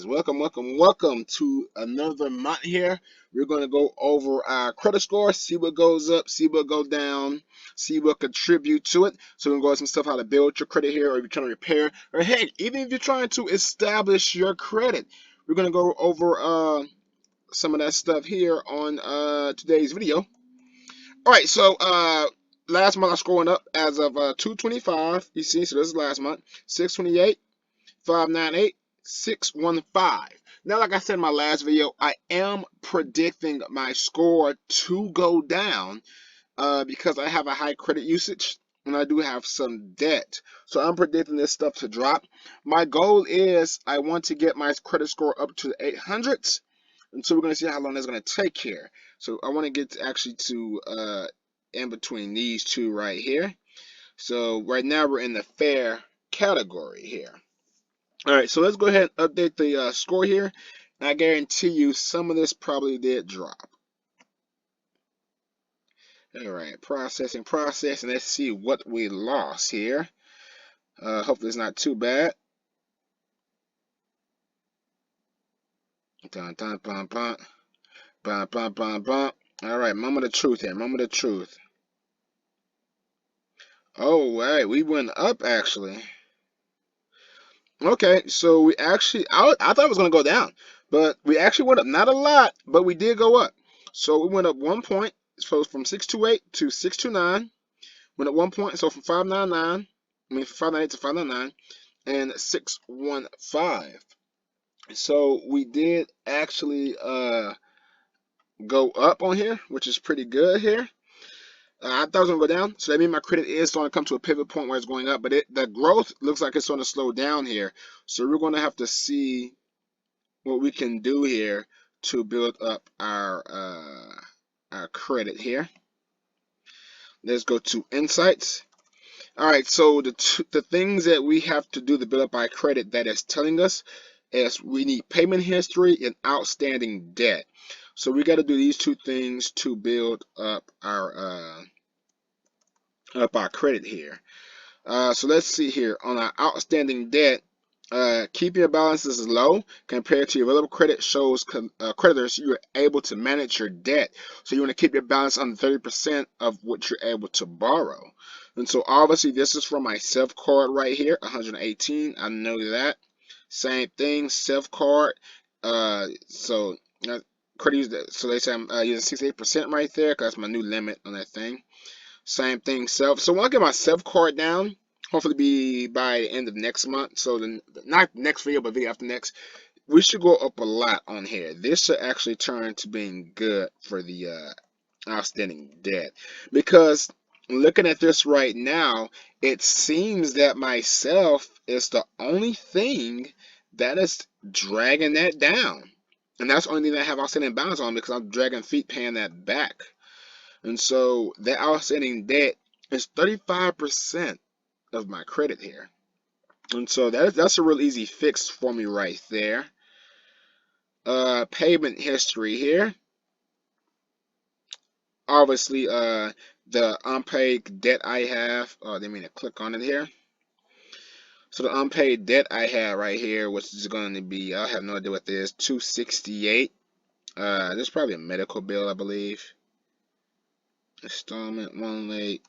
guys, welcome to another month here. We're going to go over our credit score, see what goes up, see what goes down, see what contribute to it. So we're going to go over some stuff how to build your credit here, or if you're trying to repair, or heck, even if you're trying to establish your credit. We're going to go over some of that stuff here on today's video. Alright, so last month I was scoring up as of 225, you see, so this is last month, 628, 598, 615. Now, like I said in my last video, I am predicting my score to go down because I have a high credit usage and I do have some debt. So I'm predicting this stuff to drop. My goal is I want to get my credit score up to the 800s. And so we're going to see how long that's going to take here. So I want to get actually to in between these two right here. So right now we're in the fair category here. All right, so let's go ahead and update the score here. And I guarantee you some of this probably did drop. All right, processing. Let's see what we lost here. Hopefully it's not too bad. Dun, dun, bum, bum. Bum, bum, bum, bum. All right, moment of truth here. Moment of truth. Oh, wait, we went up actually. Okay, so we actually, I thought it was going to go down, but we actually went up. Not a lot, but we did go up. So we went up 1 point, so from 628 to 629. Went up 1 point, so from 599, from 598 to 599, and 615. So we did actually go up on here, which is pretty good here. I thought it was going to go down, so that means my credit is going to come to a pivot point where it's going up, but the growth looks like it's going to slow down here. So we're going to have to see what we can do here to build up our credit here. Let's go to insights. All right, so the things that we have to do to build up our credit that is telling us is we need payment history and outstanding debt. So we got to do these two things to build up our credit here. So let's see here on our outstanding debt. Keeping your balances low compared to your available credit shows creditors you're able to manage your debt. So you want to keep your balance under 30% of what you're able to borrow. And so obviously this is from my self card right here, 118. I know that. Same thing, self card. So credit. So they say I'm using 68% right there because that's my new limit on that thing. Same thing, self. So when I get my self card down, hopefully be by the end of next month. So not next video, but video after next, we should go up a lot on here. This should actually turn to being good for the outstanding debt, because looking at this right now, it seems that myself is the only thing that is dragging that down, and that's the only thing that I have outstanding balance on because I'm dragging feet paying that back. And so that outstanding debt is 35% of my credit here. And so that's a real easy fix for me right there. Payment history here. Obviously, the unpaid debt I have. Oh, they mean to click on it here. So the unpaid debt I have right here, which is going to be, I have no idea what this is, 268. This is probably a medical bill, I believe. Installment, one late.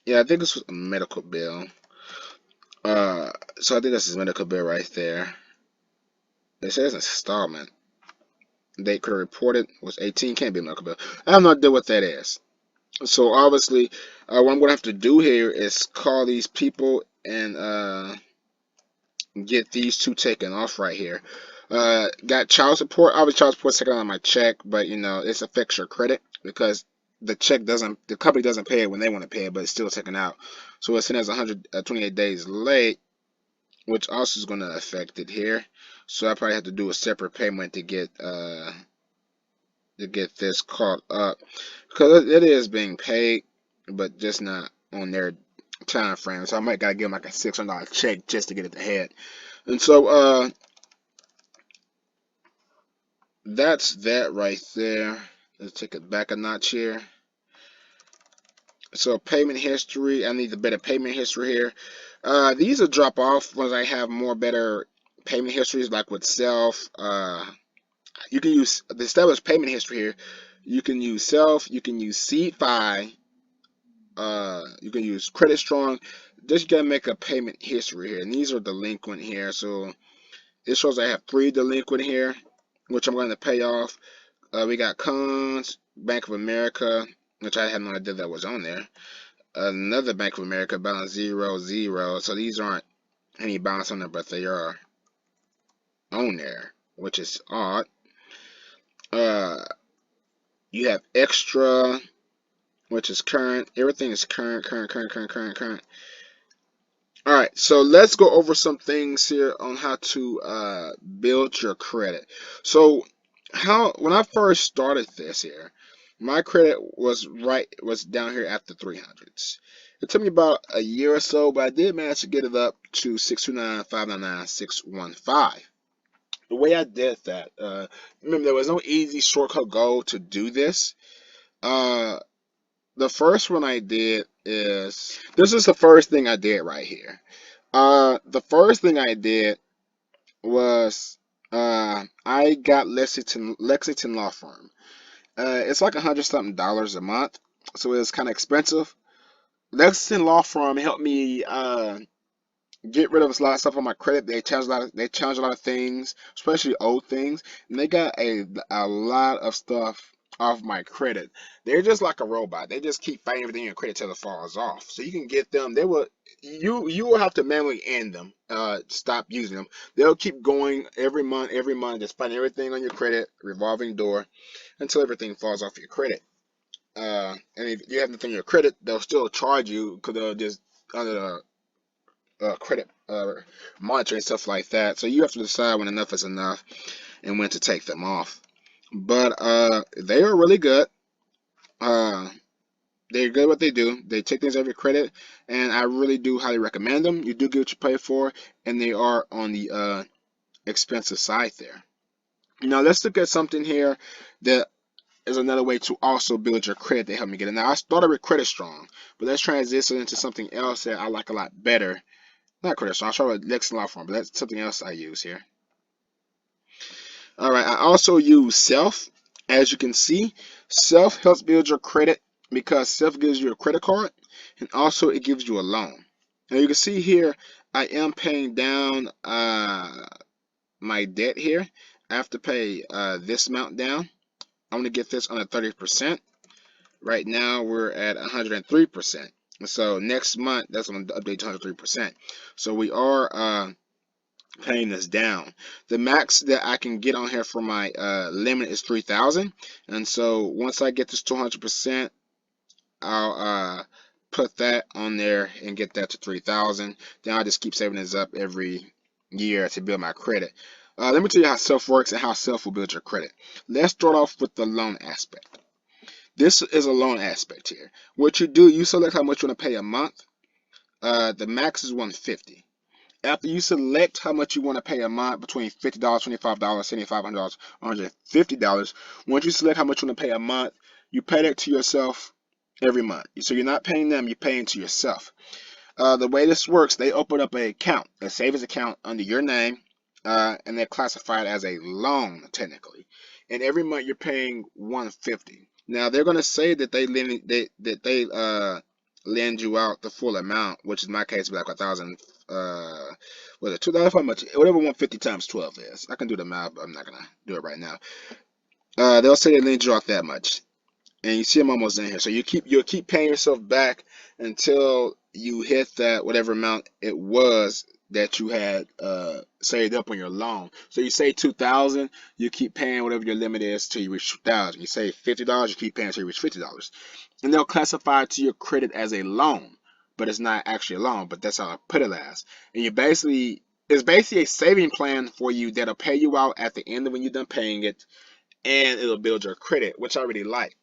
Yeah, I think this was a medical bill. So I think this is medical bill right there. It says installment. Date could have reported was 18. Can't be a medical bill. I have no idea what that is. So obviously, what I'm gonna have to do here is call these people and get these two taken off right here. Got child support. Obviously, child support taken out of my check, but you know it affects your credit because the company doesn't pay it when they want to pay it, but it's still taken out. So it's sent as 128 days late, which also is going to affect it here. So I probably have to do a separate payment to get this caught up, because it is being paid, but just not on their time frame. So I might gotta give them like a $600 check just to get it ahead. And so that's that right there. Let's take it back a notch here. So payment history, I need the better payment history here. These will drop off once I have more better payment histories like with Self. You can use the established payment history here. You can use Self. You can use Seed.fi. You can use Credit Strong. Just gotta make a payment history here, and these are delinquent here. So it shows I have 3 delinquent here, which I'm going to pay off. We got Cons, Bank of America, which I had no idea that was on there. Another Bank of America balance 0, 0. So these aren't any balance on there, but they are on there, which is odd. Uh, you have Extra, which is current. Everything is current, current, current, current, current, current. All right, so let's go over some things here on how to build your credit. So, when I first started this here, my credit was down here at the 300s. It took me about a year or so, but I did manage to get it up to 629, 599, 615. The way I did that, remember there was no easy shortcut goal to do this. Uh, the first one I did is this is the first thing I did right here. The first thing I did was I got Lexington Law Firm. It's like $100 something a month, so it's kind of expensive. Lexington Law Firm helped me get rid of a lot of stuff on my credit. They challenge a lot of things, especially old things, and they got a lot of stuff off my credit. They're just like a robot. They just keep fighting everything in your credit till it falls off. So you can get them. You will have to manually end them. Stop using them. They'll keep going every month, just fighting everything on your credit, revolving door, until everything falls off your credit. And if you have nothing on your credit, they'll still charge you because they'll just under the credit monitoring stuff like that. So you have to decide when enough is enough and when to take them off. But they are really good. Uh, they're good at what they do. They take things out of your credit, and I really do highly recommend them. You do get what you pay for, and they are on the expensive side there. Now let's look at something here that is another way to also build your credit to help me get it. Now I started with Credit Strong, but let's transition into something else that I like a lot better. Not Credit Strong, I'll show you Lexington Law Firm, but that's something else I use here. All right, I also use Self. As you can see, Self helps build your credit because Self gives you a credit card and also it gives you a loan. Now you can see here, I am paying down my debt here. I have to pay this amount down. I'm gonna get this under 30%. Right now we're at 103%. So next month that's going to update to 103%. So we are paying this down. The max that I can get on here for my limit is 3,000, and so once I get this to 100%, I'll put that on there and get that to 3,000. Then I'll just keep saving this up every year to build my credit. Let me tell you how Self works and how Self will build your credit. Let's start off with the loan aspect. This is a loan aspect here. What you do, you select how much you want to pay a month. The max is 150. After you select how much you want to pay a month, between $50, $25, $7,500, $150, once you select how much you want to pay a month, you pay that to yourself every month. So you're not paying them, you're paying to yourself. The way this works, they open up a account, a savings account under your name, and they're classified as a loan technically. And every month you're paying 150. Now they're gonna say that they lend you out the full amount, which in my case would be like 1,000. Was it 2,000? How much? Whatever 150 times 12 is. I can do the math, but I'm not gonna do it right now. They'll say they lend you out that much, and you see I'm almost in here. So you'll keep paying yourself back until you hit that whatever amount it was that you had saved up on your loan. So you say 2,000, you keep paying whatever your limit is till you reach 2,000. You say $50, you keep paying till you reach $50, and they'll classify it to your credit as a loan, but it's not actually a loan. But that's how I put it as. And it's basically a saving plan for you that'll pay you out at the end of when you're done paying it, and it'll build your credit, which I really like.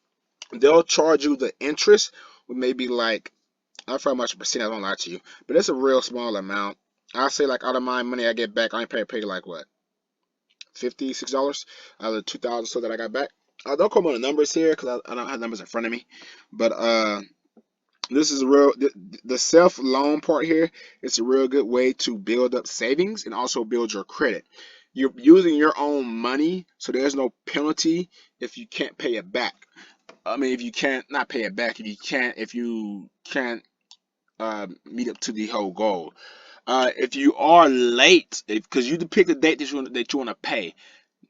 They'll charge you the interest, maybe like, I don't know how much percent, I don't lie to you, but it's a real small amount. I say like out of my money I get back, I only pay like what, $56 out of the 2,000 so that I got back. Don't quote me on the numbers here because I don't have numbers in front of me, but This is real. The self loan part here is a real good way to build up savings and also build your credit. You're using your own money, so there's no penalty if you can't pay it back. I mean, if you can't not pay it back, if you can't meet up to the whole goal. If you are late, because you pick the date that you want to pay.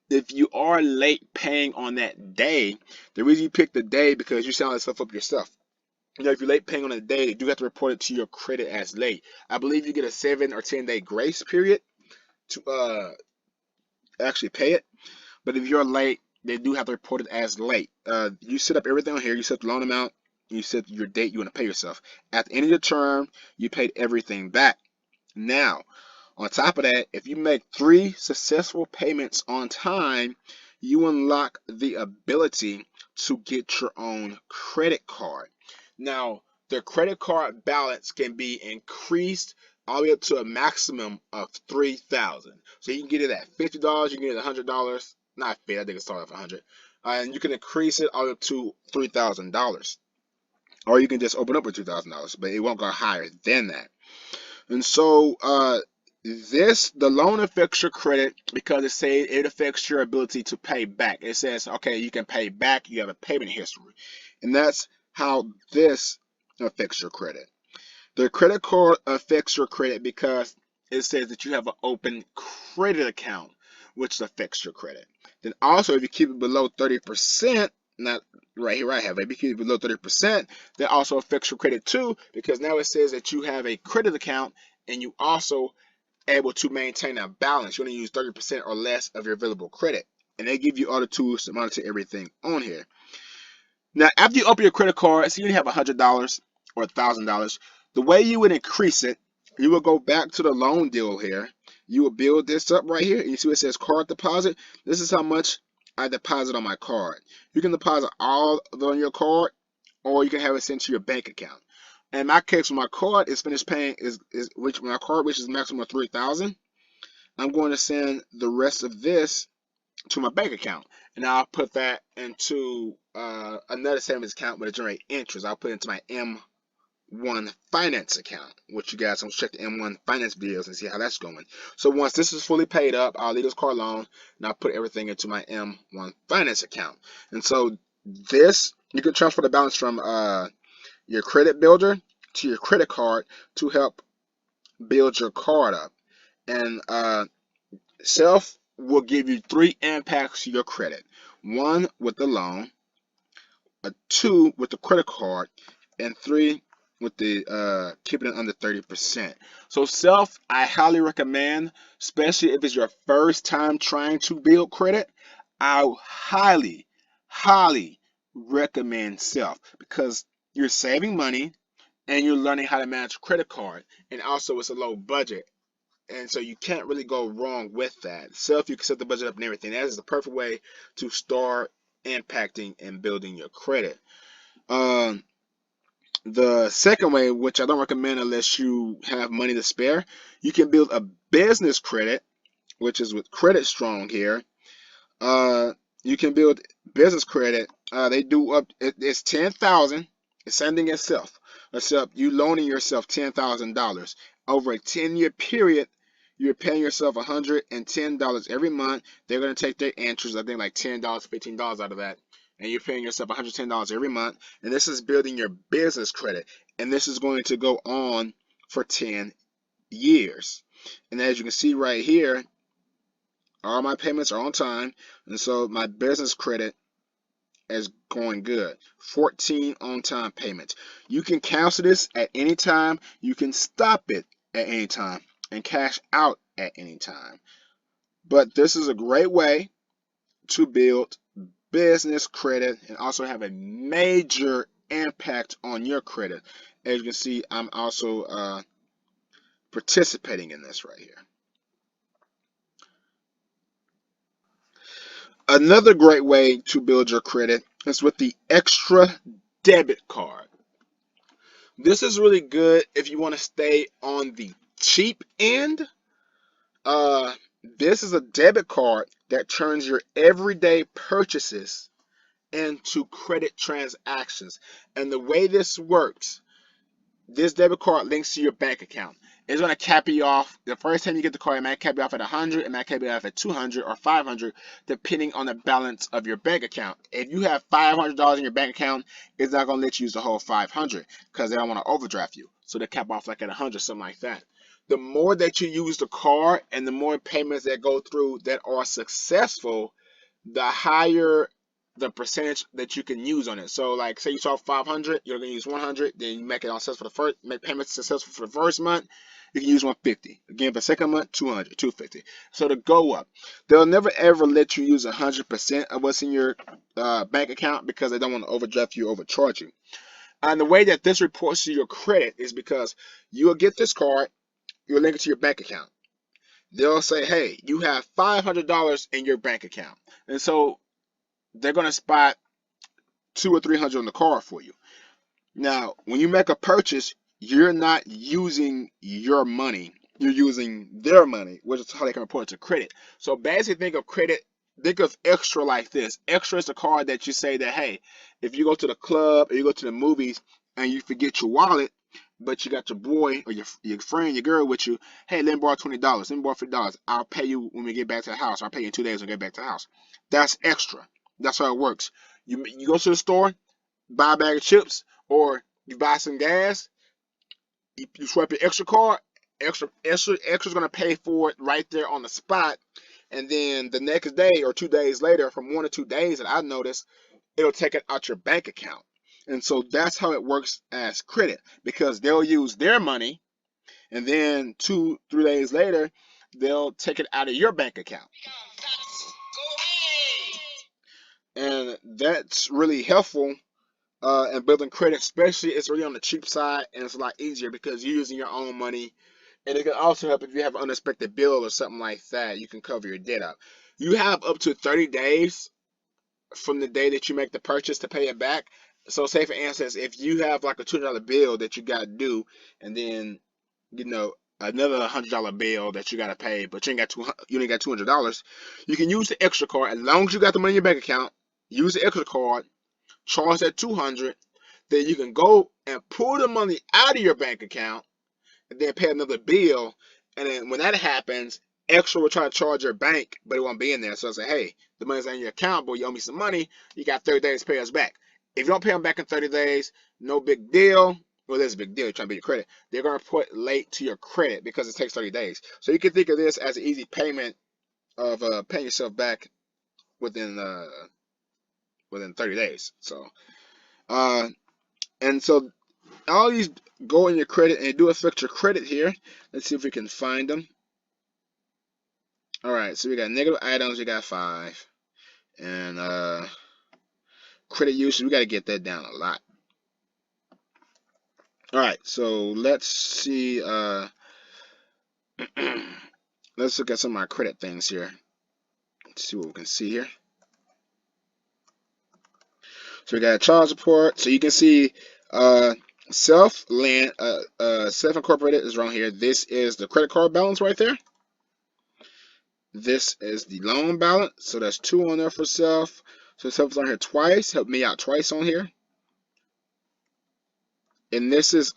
If you are late paying on that day, the reason you pick the day because you set all that stuff up yourself. If you're late paying on a day, they do have to report it to your credit as late. I believe you get a 7 or 10 day grace period to actually pay it. But if you're late, they do have to report it as late. You set up everything on here. You set the loan amount. You set your date you want to pay yourself. At the end of the term, you paid everything back. Now, on top of that, if you make 3 successful payments on time, you unlock the ability to get your own credit card. Now, the credit card balance can be increased all the way up to a maximum of $3,000. So you can get it at $50, you can get it at $100. Not fair, I think it started off at $100. And you can increase it all the way up to $3,000. Or you can just open up with $2,000, but it won't go higher than that. And so the loan affects your credit because it affects your ability to pay back. It says, okay, you can pay back, you have a payment history. And that's how this affects your credit. The credit card affects your credit because it says that you have an open credit account, which affects your credit. Then also, if you keep it below 30%, not right here I have it, if you keep it below 30%, that also affects your credit too, because now it says that you have a credit account and you also able to maintain a balance. You only use 30% or less of your available credit. And they give you all the tools to monitor everything on here. Now, after you open your credit card, so you have $100 or $1,000, the way you would increase it, you will go back to the loan deal here. You will build this up right here. And you see it says card deposit. This is how much I deposit on my card. You can deposit all on your card, or you can have it sent to your bank account. In my case, when my card is finished paying, which my card reaches maximum of 3,000, I'm going to send the rest of this to my bank account, and I'll put that into another savings account where it generate interest. I'll put it into my M1 finance account, which you guys can check the M1 finance videos and see how that's going. So once this is fully paid up, I'll leave this car alone and I'll put everything into my M1 finance account. And so this, you can transfer the balance from your credit builder to your credit card to help build your card up. And Self will give you 3 impacts to your credit. 1 with the loan, 2 with the credit card, and 3 with the keeping it under 30%. So Self, I highly recommend, especially if it's your first time trying to build credit. I highly, highly recommend Self because you're saving money and you're learning how to manage a credit card, and also it's a low budget. And so you can't really go wrong with that. So if you can set the budget up and everything, that is the perfect way to start impacting and building your credit. Um, the second way, which I don't recommend unless you have money to spare, you can build a business credit, which is with Credit Strong here. Uh, you can build business credit. They do it's 10,000. It's sending itself. Except you loaning yourself $10,000 over a 10-year period. You're paying yourself $110 every month. They're going to take their interest, I think like $10, $15 out of that. And you're paying yourself $110 every month. And this is building your business credit. And this is going to go on for 10 years. And as you can see right here, all my payments are on time, and so my business credit is going good. 14 on-time payments. You can cancel this at any time. You can stop it at any time and cash out at any time. But this is a great way to build business credit and also have a major impact on your credit. As you can see, I'm also participating in this right here. Another great way to build your credit is with the extra debit card. This is really good if you want to stay on the cheap end. Uh, this is a debit card that turns your everyday purchases into credit transactions. And the way this works this debit card links to your bank account. It's going to cap you off. The first time you get the card, it might cap you off at 100, it might cap you off at 200 or 500, depending on the balance of your bank account. If you have $500 in your bank account, it's not going to let you use the whole 500 because they don't want to overdraft you. So they cap off like at 100, something like that. The more that you use the card and the more payments that go through that are successful, the higher the percentage that you can use on it. So like say you saw 500, you're gonna use 100, then you make it on successful for the first, make payments successful for the first month, you can use 150. Again, for the second month, 200, 250. So to go up, they'll never ever let you use 100% of what's in your bank account because they don't want to overdraft you, overcharge you. And the way that this reports to your credit is because you'll get this card, you'll link it to your bank account. They'll say, hey, you have $500 in your bank account. And so they're going to spot 200 or 300 on the card for you. Now, when you make a purchase, you're not using your money. You're using their money, which is how they can report it to credit. So basically think of credit, think of extra like this. Extra is a card that you say that, hey, if you go to the club or you go to the movies and you forget your wallet, but you got your boy or your friend, your girl with you, hey, let me borrow $20, let me borrow $50. I'll pay you when we get back to the house. I'll pay you in 2 days when we get back to the house. That's extra. That's how it works. You go to the store, buy a bag of chips, or you buy some gas, you swipe your extra card, extra's gonna pay for it right there on the spot, and then the next day or 2 days later, from 1 to 2 days that I noticed, it'll take it out your bank account. And so that's how it works as credit, because they'll use their money and then 2-3 days later they'll take it out of your bank account. And that's really helpful and building credit, especially it's really on the cheap side, and it's a lot easier because you're using your own money. And it can also help if you have an unexpected bill or something like that, you can cover your debt up. You have up to 30 days from the day that you make the purchase to pay it back. So say for instance, if you have like a $200 bill that you got to do, and then another $100 bill that you got to pay, but you ain't got $200, you can use the extra card as long as you got the money in your bank account. Use the extra card, charge that 200, then you can go and pull the money out of your bank account and then pay another bill. And then when that happens, extra will try to charge your bank, but it won't be in there. So I say, hey, the money's in your account, but you owe me some money. You got 30 days to pay us back. If you don't pay them back in 30 days, no big deal. Well, there's a big deal. You're trying to beat your credit. They're going to put late to your credit because it takes 30 days. So you can think of this as an easy payment of paying yourself back within 30 days. So, and so all these go in your credit and do affect your credit here. Let's see if we can find them. All right, so we got negative items, we got 5, and credit usage, we got to get that down a lot. All right, so let's see. Let's look at some of my credit things here. Let's see what we can see here. So we got child support. So you can see self-incorporated is wrong here. This is the credit card balance right there. This is the loan balance. So that's 2 on there for self. So self is on here twice. Help me out twice on here. And this is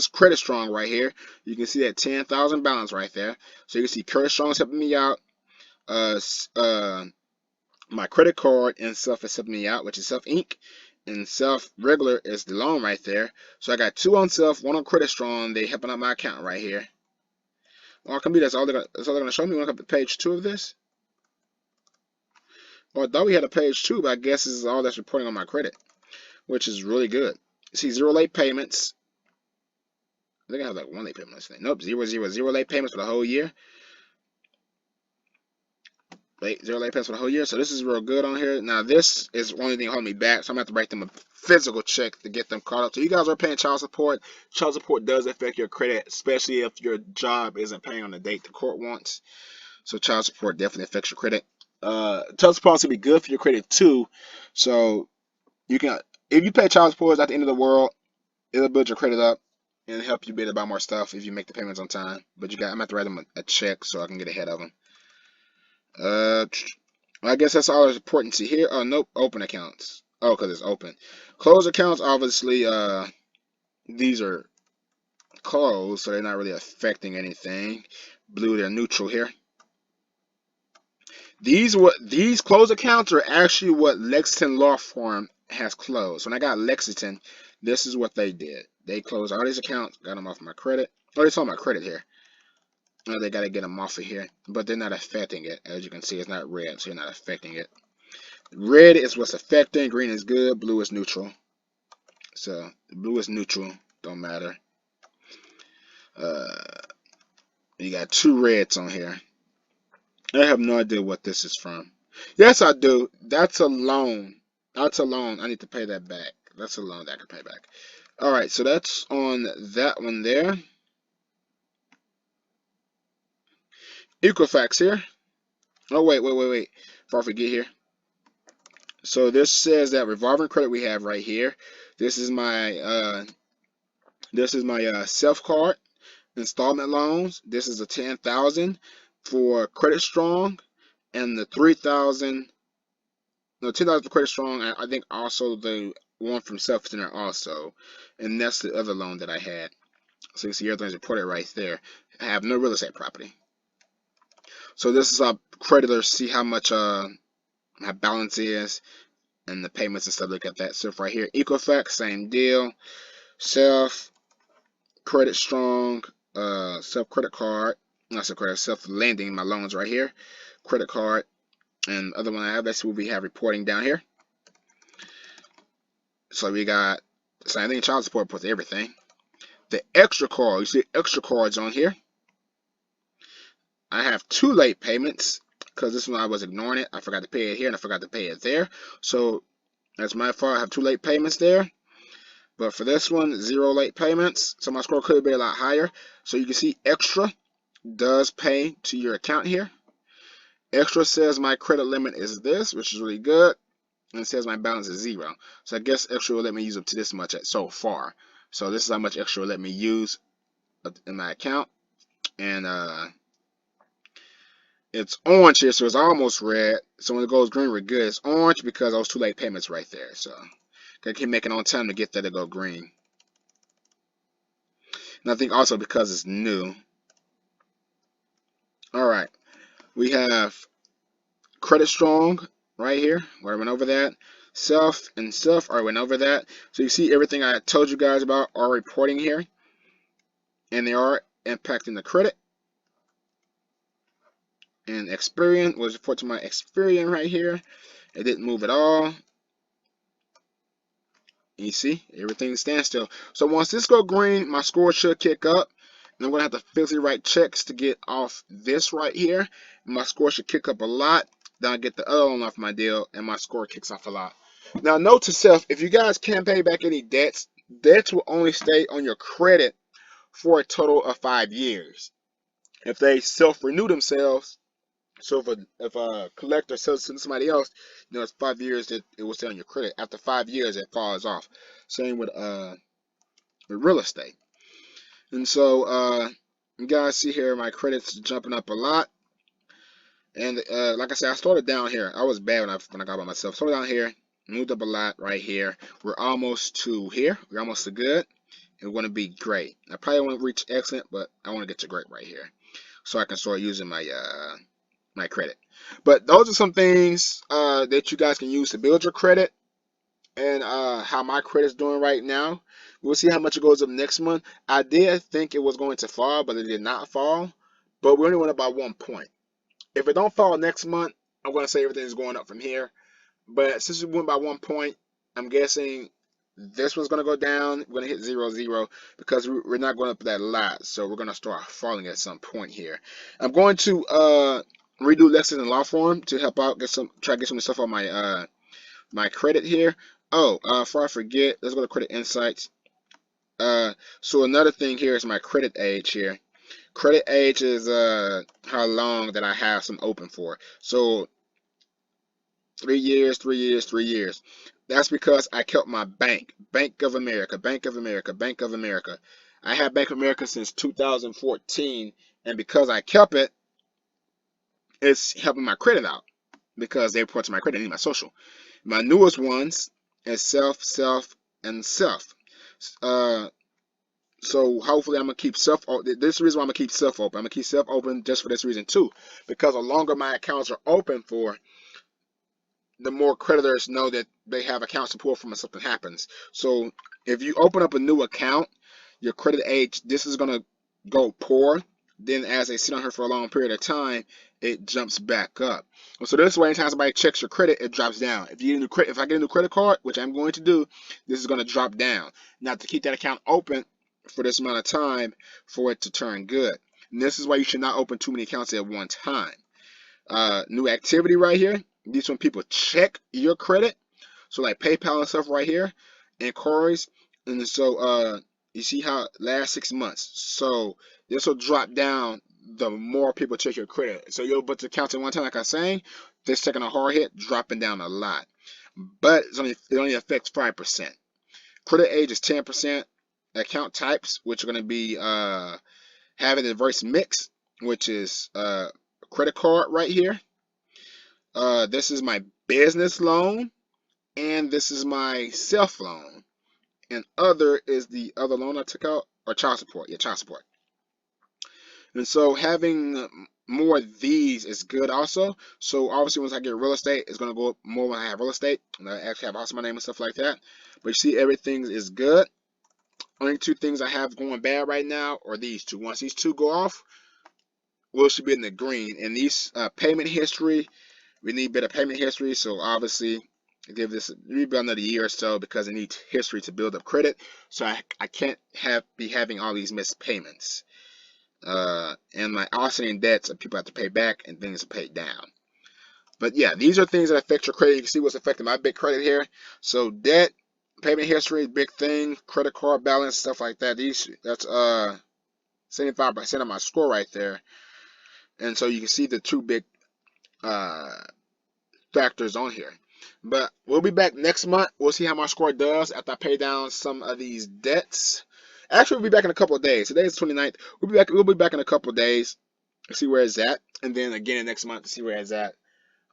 Credit Strong right here. You can see that 10,000 balance right there. So you can see Credit Strong is helping me out. My credit card and self is helping me out, which is Self Inc. And self regular is the loan right there. So I got 2 on self, 1 on Credit Strong. They helping out my account right here. Well, that's all they're gonna show me. Want to come to page 2 of this? Well, I thought we had a page 2, but I guess this is all that's reporting on my credit, which is really good. See 0 late payments. I think I have like 1 late payment. Nope, 0 late payments for the whole year. 0 late payments for the whole year. So this is real good on here. Now this is the only thing holding me back, so I'm gonna have to write them a physical check to get them caught up. So you guys are paying child support. Child support does affect your credit, especially if your job isn't paying on the date the court wants. So child support definitely affects your credit. Child support also be good for your credit too. So you can, if you pay child support, it's not the end of the world. It'll build your credit up and help you be able to buy more stuff if you make the payments on time. But I'm gonna have to write them a check so I can get ahead of them. I guess that's all that's important to here. Oh, nope, open accounts. Oh, because it's open. Closed accounts, obviously, these are closed, so they're not really affecting anything. Blue, they're neutral here. These closed accounts are actually what Lexington Law Firm has closed. When I got Lexington, this is what they did. They closed all these accounts, got them off my credit. Oh, they saw my credit here. Oh, they got to get them off of here, but they're not affecting it. As you can see, it's not red, so you're not affecting it. Red is what's affecting. Green is good. Blue is neutral. So blue is neutral. Don't matter. Uh, you got two reds on here. I have no idea what this is from. Yes, I do. That's a loan. That's a loan. I need to pay that back. That's a loan that I can pay back. All right, so that's on that one there. Equifax here. Oh, wait. Before I forget here. So this says that revolving credit we have right here. This is my self card installment loans. This is a 10,000 for Credit Strong, and the 3,000. No, 10,000 for Credit Strong. I think also the one from Self Center also, and that's the other loan that I had. So you see everything's reported right there. I have no real estate property. So this is how creditors see how much my balance is and the payments and stuff. Look at that stuff right here. Equifax, same deal. Self, Credit Strong, Self Credit Card, not Self Credit, Self Lending. My loans right here. Credit card, and the other one I have. That's what we have reporting down here. So we got same thing. Child support puts everything. The extra card, you see extra cards on here. I have two late payments because this one I was ignoring it. I forgot to pay it here and I forgot to pay it there. So that's my fault. I have two late payments there. But for this one, 0 late payments. So my score could be a lot higher. So you can see extra does pay to your account here. Extra says my credit limit is this, which is really good. And it says my balance is 0. So I guess extra will let me use up to this much so far. So this is how much extra will let me use in my account. And it's orange here, so it's almost red. So when it goes green, we're good. It's orange because those two late payments right there. So gotta keep making on time to get that to go green. And I think also because it's new. All right, we have Credit Strong right here. Where I went over that. Self and Self, I went over that. So you see everything I told you guys about are reporting here, and they are impacting the credit. And Experian was report to my Experian right here. It didn't move at all. You see, everything stands still. So once this go green, my score should kick up. And I'm going to have to physically write checks to get off this right here. My score should kick up a lot. Then I get the other one off my deal, and my score kicks off a lot. Now, note to self, if you guys can't pay back any debts, debts will only stay on your credit for a total of 5 years. If they self-renew themselves, so if a collector sells to somebody else, it's 5 years that it will stay on your credit. After 5 years, it falls off. Same with real estate. And so you guys see here my credit's jumping up a lot. And like I said, I started down here. I was bad when I got by myself. Started down here, moved up a lot right here. We're almost to here. We're almost to good. It's going to be great. I probably won't reach excellent, but I want to get to great right here, so I can start using my my credit. But those are some things that you guys can use to build your credit, and how my credit's doing right now. We'll see how much it goes up next month. I did think it was going to fall, but it did not fall. But we only went up by 1 point. If it don't fall next month, I'm going to say everything's going up from here. But since we went by 1 point, I'm guessing this one's going to go down. We're going to hit 0-0 because we're not going up that lot. So we're going to start falling at some point here. I'm going to redo Lexington Law Firm to help out, try to get some stuff on my my credit here. Oh, before I forget, let's go to Credit Insights. So another thing here is my credit age here. Credit age is how long that I have some open for. So 3 years, 3 years, 3 years. That's because I kept my bank. Bank of America, Bank of America, Bank of America. I had Bank of America since 2014, and because I kept it, it's helping my credit out because they report to my credit and my social. My newest ones is self, and self. Uh, So hopefully I'm gonna keep self. This is the reason why I'm gonna keep self open. I'm gonna keep self open just for this reason too, because the longer my accounts are open for, the more creditors know that they have account support from when something happens. So if you open up a new account, your credit age, this is gonna go poor. Then as they sit on here for a long period of time, it jumps back up. So this way, anytime somebody checks your credit, it drops down. If you get a new credit, if I get a new credit card, which I'm going to do, this is gonna drop down. Now to keep that account open for this amount of time for it to turn good. And this is why you should not open too many accounts at one time. New activity right here. These when people check your credit. So like PayPal and stuff right here, inquiries. And so you see how last 6 months. So this will drop down the more people check your credit. So you'll put the accounts at one time, like I was saying, this taking a hard hit, dropping down a lot. But it only affects 5%. Credit age is 10%. Account types, which are going to be having a diverse mix, which is credit card right here. This is my business loan, and this is my self loan, and other is the other loan I took out, or child support. Yeah, child support. And so having more of these is good also. So obviously once I get real estate, it's gonna go up more when I have real estate, and I actually have a house in my name and stuff like that. But you see, everything is good. Only two things I have going bad right now are these two. Once these two go off, we should be in the green. And these payment history, we need better payment history. So obviously give this maybe another year or so, because it needs history to build up credit. So I can't be having all these missed payments. And my outstanding debts that people have to pay back and things are paid down. But yeah, these are things that affect your credit. You can see what's affecting my big credit here. So debt, payment history, big thing, credit card balance, stuff like that. That's 75% of my score right there. And so you can see the two big factors on here. But we'll be back next month. We'll see how my score does after I pay down some of these debts. Actually, we'll be back in a couple of days. Today is 29th. We'll be back in a couple of days to see where it's at, and then again next month to see where it's at.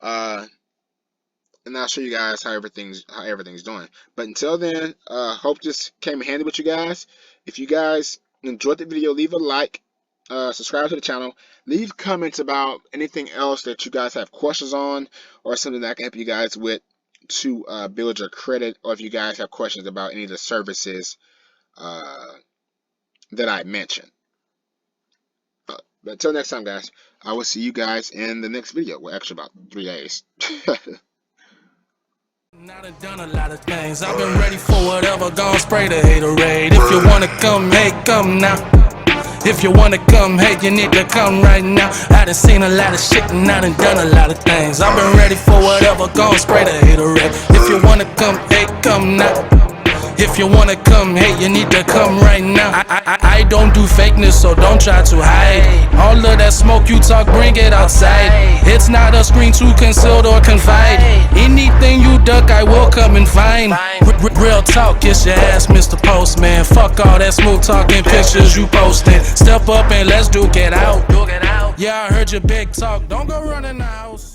And I'll show you guys how everything's doing. But until then, hope this came in handy with you guys. If you guys enjoyed the video, leave a like, subscribe to the channel, leave comments about anything else that you guys have questions on, or something that I can help you guys with to build your credit, or if you guys have questions about any of the services that I mentioned. But until next time, guys, I will see you guys in the next video. Well, actually about 3 days. I done done a lot of things. I've been ready for whatever. Gonna spray the haterade. If you wanna come, hey, come now. If you wanna come, hey, you need to come right now. I done seen a lot of shit and I done done a lot of things. I've been ready for whatever. Gonna spray the haterade. If you wanna come, hey, come now. If you wanna come, hey, you need to come right now. I don't do fakeness, so don't try to hide. All of that smoke you talk, bring it outside. It's not a screen to conceal or confide. Anything you duck, I will come and find. Real talk, kiss your ass, Mr. Postman. Fuck all that smooth talking pictures you posting. Step up and let's duke it out. Yeah, I heard your big talk, don't go running the house.